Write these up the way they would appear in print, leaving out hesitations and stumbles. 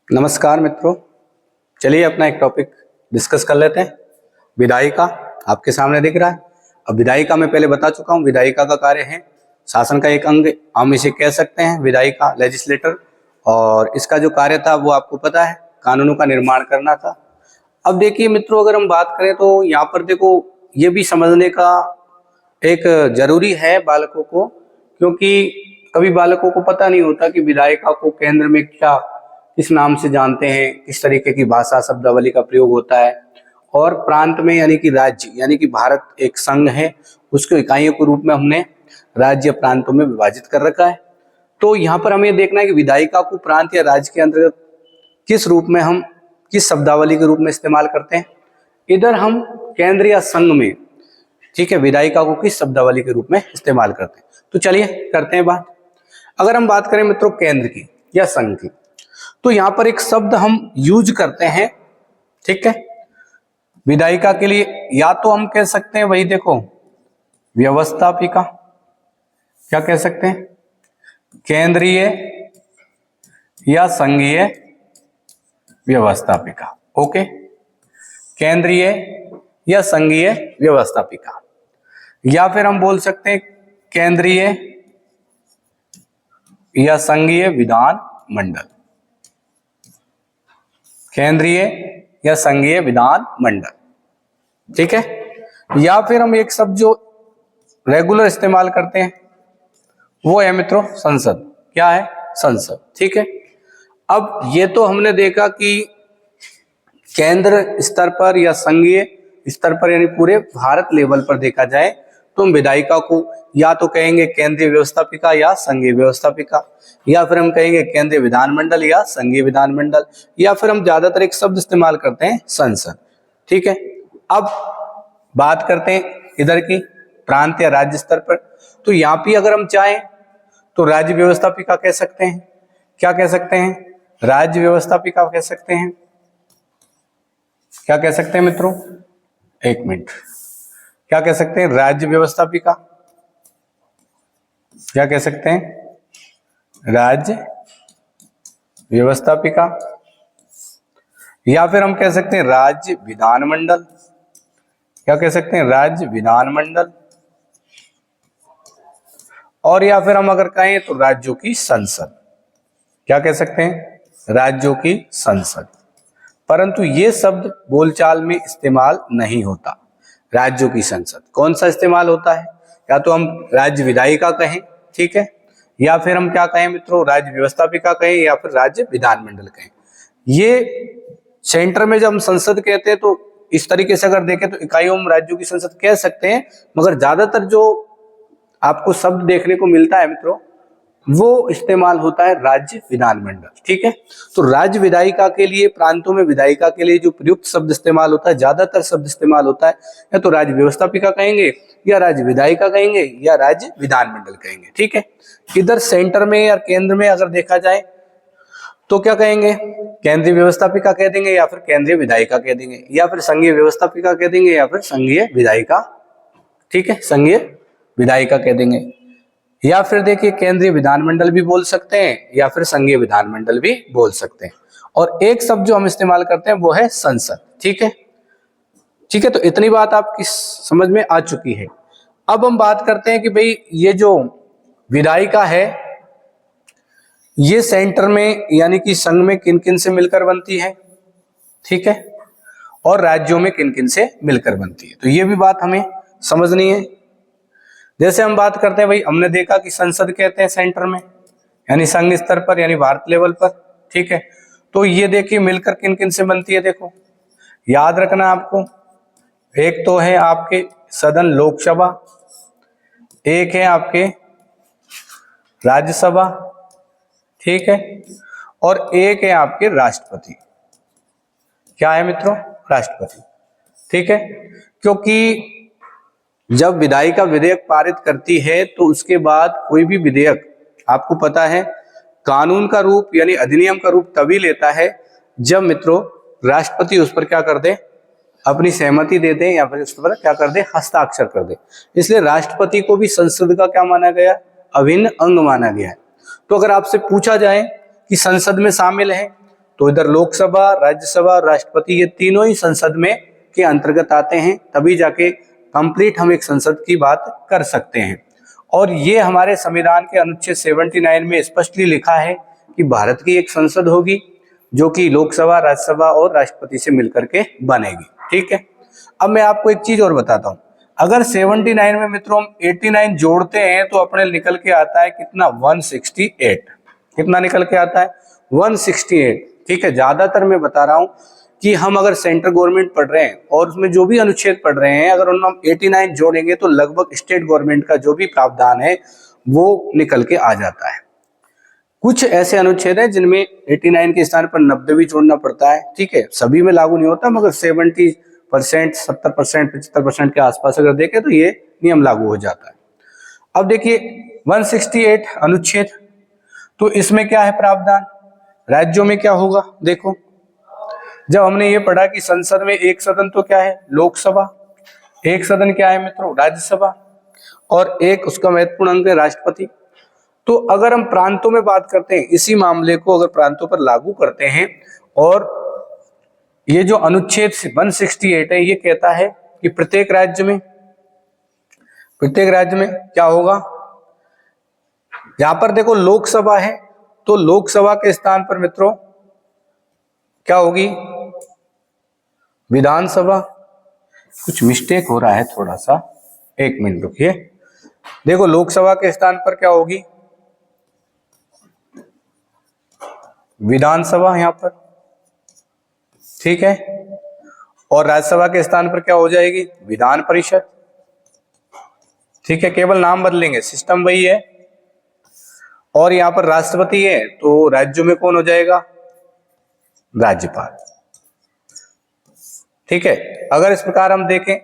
नमस्कार मित्रों, चलिए अपना एक टॉपिक डिस्कस कर लेते हैं। विधायिका आपके सामने दिख रहा है। अब विधायिका मैं पहले बता चुका हूं, विधायिका का कार्य है शासन का एक अंग, हम इसे कह सकते हैं विधायिका, लेजिस्लेटर। और इसका जो कार्य था वो आपको पता है, कानूनों का निर्माण करना था। अब देखिए मित्रों, अगर हम बात करें तो यहाँ पर देखो, ये भी समझने का एक जरूरी है बालकों को, क्योंकि कभी बालकों को पता नहीं होता कि विधायिका को केंद्र में क्या किस नाम से जानते हैं, किस तरीके की भाषा शब्दावली का प्रयोग होता है। और प्रांत में यानी कि राज्य, यानी कि भारत एक संघ है, उसके इकाइयों के रूप में हमने राज्य प्रांतों में विभाजित कर रखा है। तो यहाँ पर हमें देखना है कि विधायिका को प्रांत या राज्य के अंतर्गत किस रूप में हम, किस शब्दावली के रूप में इस्तेमाल करते हैं। इधर हम केंद्र या संघ में, ठीक है, विधायिका को किस शब्दावली के रूप में इस्तेमाल करते हैं। तो चलिए करते हैं बात। अगर हम बात करें मित्रों केंद्र की या संघ की, तो यहां पर एक शब्द हम यूज करते हैं, ठीक है, विधायिका के लिए। या तो हम कह सकते हैं, वही देखो, व्यवस्थापिका, क्या कह सकते हैं, केंद्रीय या संघीय व्यवस्थापिका। ओके, केंद्रीय या संघीय व्यवस्थापिका। या फिर हम बोल सकते हैं केंद्रीय या संघीय विधान मंडल, केंद्रीय या संघीय विधान मंडल, ठीक है। या फिर हम एक शब्द जो रेगुलर इस्तेमाल करते हैं वो है मित्रों संसद। क्या है? संसद, ठीक है। अब ये तो हमने देखा कि केंद्र स्तर पर या संघीय स्तर पर, यानी पूरे भारत लेवल पर देखा जाए तो हम विधायिका को या तो कहेंगे केंद्रीय व्यवस्थापिका या संघीय व्यवस्थापिका, या फिर हम कहेंगे केंद्रीय विधानमंडल या संघीय विधानमंडल, या फिर हम ज्यादातर एक शब्द इस्तेमाल करते हैं संसद, ठीक है। अब बात करते हैं इधर की प्रांत या राज्य स्तर पर। तो यहाँ पे अगर हम चाहें तो राज्य व्यवस्थापिका कह सकते हैं। क्या कह सकते हैं? राज्य व्यवस्थापिका कह सकते हैं। क्या कह सकते हैं मित्रों? एक मिनट, क्या कह सकते हैं? राज्य व्यवस्थापिका। क्या कह सकते हैं? राज्य व्यवस्थापिका। या फिर हम कह सकते हैं राज्य विधानमंडल। क्या कह सकते हैं? राज्य विधानमंडल। और या फिर हम अगर कहें तो राज्यों की संसद। क्या कह सकते हैं? राज्यों की संसद। परंतु ये शब्द बोलचाल में इस्तेमाल नहीं होता। राज्यों की संसद कौन सा इस्तेमाल होता है? या तो हम राज्य विधायिका कहें, ठीक है, या फिर हम क्या कहें मित्रों, राज्य व्यवस्थापिका कहें, या फिर राज्य विधानमंडल कहें। ये सेंटर में जब हम संसद कहते हैं तो इस तरीके से अगर देखें तो इकाइयों में राज्यों की संसद कह सकते हैं, मगर ज्यादातर जो आपको शब्द देखने को मिलता है मित्रों वो इस्तेमाल होता है राज्य विधानमंडल, ठीक है। तो राज्य विधायिका के लिए, प्रांतों में विधायिका के लिए जो प्रयुक्त शब्द इस्तेमाल होता है, ज्यादातर शब्द इस्तेमाल होता है या तो राज्य व्यवस्थापिका कहेंगे, या राज्य विधायिका कहेंगे, या राज्य विधानमंडल कहेंगे, ठीक है। इधर सेंटर में या केंद्र में अगर देखा जाए तो क्या कहेंगे? केंद्रीय व्यवस्थापिका कह देंगे, या फिर केंद्रीय विधायिका कह देंगे, या फिर संघीय व्यवस्थापिका कह देंगे, या फिर संघीय विधायिका, ठीक है, संघीय विधायिका कह देंगे। या फिर देखिए केंद्रीय विधानमंडल भी बोल सकते हैं, या फिर संघीय विधानमंडल भी बोल सकते हैं। और एक शब्द जो हम इस्तेमाल करते हैं वो है संसद, ठीक है, ठीक है। तो इतनी बात आपकी समझ में आ चुकी है। अब हम बात करते हैं कि भाई ये जो विधायिका है ये सेंटर में यानी कि संघ में किन किन से मिलकर बनती है, ठीक है, और राज्यों में किन किन से मिलकर बनती है। तो ये भी बात हमें समझनी है। जैसे हम बात करते हैं, भाई हमने देखा कि संसद कहते हैं सेंटर में, यानी संघ स्तर पर, यानी भारत लेवल पर, ठीक है। तो ये देखिए मिलकर किन किन से बनती है, देखो याद रखना आपको। एक तो है आपके सदन लोकसभा, एक है आपके राज्यसभा, ठीक है, और एक है आपके राष्ट्रपति। क्या है मित्रों? राष्ट्रपति, ठीक है। क्योंकि जब विधायिका विधेयक पारित करती है तो उसके बाद कोई भी विधेयक, आपको पता है, कानून का रूप यानी अधिनियम का रूप तभी लेता है जब मित्रों राष्ट्रपति उस पर क्या कर दे, अपनी सहमति दे दे, या फिर उस पर क्या कर दे, हस्ताक्षर कर दे। इसलिए राष्ट्रपति को भी संसद का क्या माना गया? अभिन्न अंग माना गया है। तो अगर आपसे पूछा जाए कि संसद में शामिल है तो इधर लोकसभा, राज्यसभा और राष्ट्रपति ये तीनों ही संसद में के अंतर्गत आते हैं, तभी जाके कंप्लीट हम एक संसद की बात कर सकते हैं। और ये हमारे संविधान के अनुच्छेद 79 में स्पष्टली लिखा है कि भारत की एक संसद होगी जो कि लोकसभा, राज्यसभा और राष्ट्रपति से मिलकर के बनेगी। ठीक है, अब मैं आपको एक चीज और बताता हूं, अगर 79 में मित्रों हम 89 जोड़ते हैं तो अपने निकल के आता है कितना, 168। कितना निकल के आता है, 168। ठीक है, ज्यादातर मैं बता रहा हूं कि हम अगर सेंट्रल गवर्नमेंट पढ़ रहे हैं और उसमें जो भी अनुच्छेद पढ़ रहे हैं, अगर उनमें हम 89 जोड़ेंगे तो लगभग स्टेट गवर्नमेंट का जो भी प्रावधान है वो निकल के आ जाता है। कुछ ऐसे अनुच्छेद हैं जिनमें 89 के स्थान पर 90 भी जोड़ना पड़ता है। ठीक है, सभी में लागू नहीं होता, मगर 70%, 70%, 75% के आसपास अगर देखें तो ये नियम लागू हो जाता है। अब देखिए 168 अनुच्छेद, तो इसमें क्या है प्रावधान, राज्यों में क्या होगा। देखो, जब हमने ये पढ़ा कि संसद में एक सदन तो क्या है, लोकसभा, एक सदन क्या है मित्रों, राज्यसभा, और एक उसका महत्वपूर्ण अंग है राष्ट्रपति। तो अगर हम प्रांतों में बात करते हैं, इसी मामले को अगर प्रांतों पर लागू करते हैं, और ये जो अनुच्छेद 168 है ये कहता है कि प्रत्येक राज्य में क्या होगा, यहां पर देखो लोकसभा है तो लोकसभा के स्थान पर मित्रों क्या होगी, विधानसभा। कुछ मिस्टेक हो रहा है थोड़ा सा, एक मिनट रुकिए। देखो लोकसभा के स्थान पर क्या होगी, विधानसभा यहां पर। ठीक है, और राज्यसभा के स्थान पर क्या हो जाएगी, विधान परिषद। ठीक है, केवल नाम बदलेंगे, सिस्टम वही है। और यहां पर राष्ट्रपति है तो राज्यों में कौन हो जाएगा, राज्यपाल। ठीक है, अगर इस प्रकार हम देखें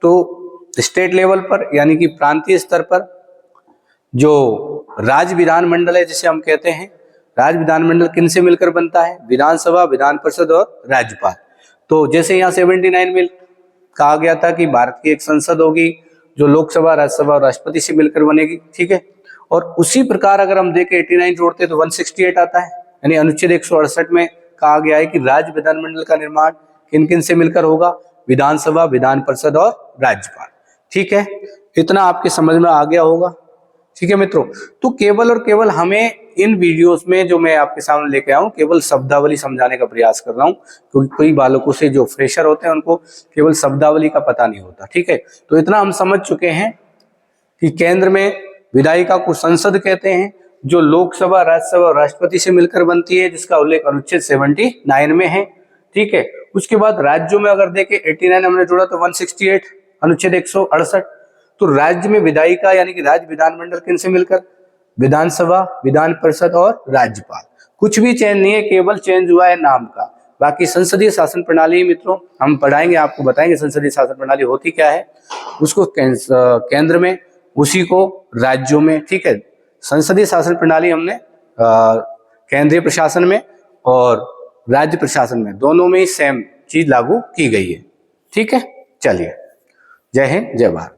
तो स्टेट लेवल पर यानी कि प्रांतीय स्तर पर जो राज्य विधानमंडल है जिसे हम कहते हैं, राज्य विधानमंडल किन से मिलकर बनता है, विधानसभा, विधान परिषद और राज्यपाल। तो जैसे यहाँ 79 में कहा गया था कि भारत की एक संसद होगी जो लोकसभा, राज्यसभा और राष्ट्रपति से मिलकर बनेगी। ठीक है, और उसी प्रकार अगर हम देखें 89 जोड़ते तो 168 आता है, यानी अनुच्छेद 168 में कहा गया है कि राज्य विधानमंडल का निर्माण किन किन से मिलकर होगा, विधानसभा, विधान परिषद और राज्यपाल। ठीक है, इतना आपके समझ में आ गया होगा। ठीक है मित्रों, तो केवल और केवल हमें इन वीडियोस में जो मैं आपके सामने लेके आया हूं, केवल शब्दावली समझाने का प्रयास कर रहा हूं, क्योंकि कई बालकों से जो फ्रेशर होते हैं उनको केवल शब्दावली का पता नहीं होता। ठीक है, तो इतना हम समझ चुके हैं कि केंद्र में विधायिका को संसद कहते हैं, जो लोकसभा, राज्यसभा और राष्ट्रपति से मिलकर बनती है, जिसका उल्लेख अनुच्छेद 79 में है। ठीक है, उसके बाद राज्यों में अगर देखें 89 हमने जोड़ा तो 168 अनुच्छेद 168, तो राज्य में विधायिका यानी कि राज्य विधानमंडल किन से मिलकर, विधानसभा, विधान परिषद और राज्यपाल। कुछ भी चेंज नहीं है, केवल चेंज हुआ है नाम का। बाकी संसदीय शासन प्रणाली मित्रों हम पढ़ाएंगे, आपको बताएंगे संसदीय शासन प्रणाली होती क्या है, उसको केंद्र में, उसी को राज्यों में। ठीक है, संसदीय शासन प्रणाली हमने केंद्रीय प्रशासन में और राज्य प्रशासन में दोनों में ही सेम चीज लागू की गई है। ठीक है, चलिए, जय हिंद, जय भारत।